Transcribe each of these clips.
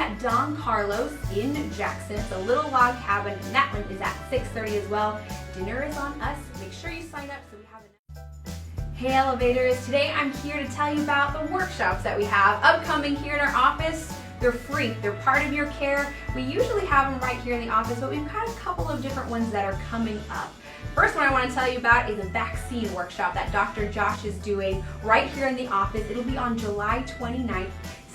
at Don Carlos in Jackson. It's a little log cabin, and that one is at 6:30 as well. Dinner is on us. Make sure you sign up so we have enough. Hey elevators, today I'm here to tell you about the workshops that we have upcoming here in our office. They're free, they're part of your care. We usually have them right here in the office, but we've got a couple of different ones that are coming up. First one I want to tell you about is a vaccine workshop that Dr. Josh is doing right here in the office. It'll be on July 29th,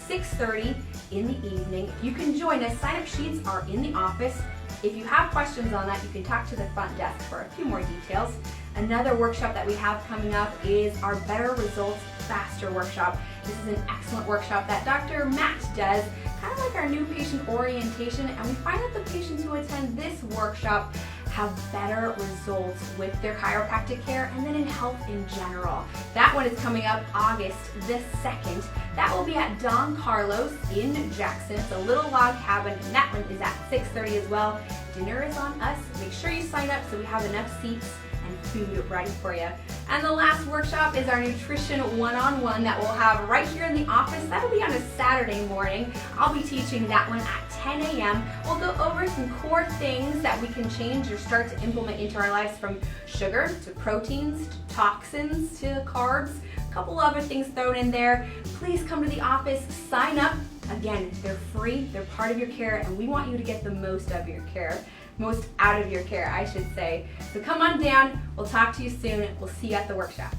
6:30 in the evening. You can join us. Sign-up sheets are in the office. If you have questions on that, you can talk to the front desk for a few more details. Another workshop that we have coming up is our Better Results Faster workshop. This is an excellent workshop that Dr. Matt does, kind of like our new patient orientation, and we find that the patients who attend this workshop have better results with their chiropractic care and then in health in general. That one is coming up August the 2nd. That will be at Don Carlos in Jackson. It's a little log cabin, and that one is at 6:30 as well. Dinner is on us. Make sure you sign up so we have enough seats and food ready for you. And the last workshop is our nutrition one-on-one that we'll have right here in the office. That'll be on a Saturday morning. I'll be teaching that one at 10 a.m. We'll go over some core things that we can change or start to implement into our lives, from sugar to proteins to toxins to carbs, a couple other things thrown in there. Please come to the office, sign up. Again, they're free, they're part of your care, and we want you to get the most of your care. Most out of your care, I should say. So come on down, we'll talk to you soon. We'll see you at the workshop.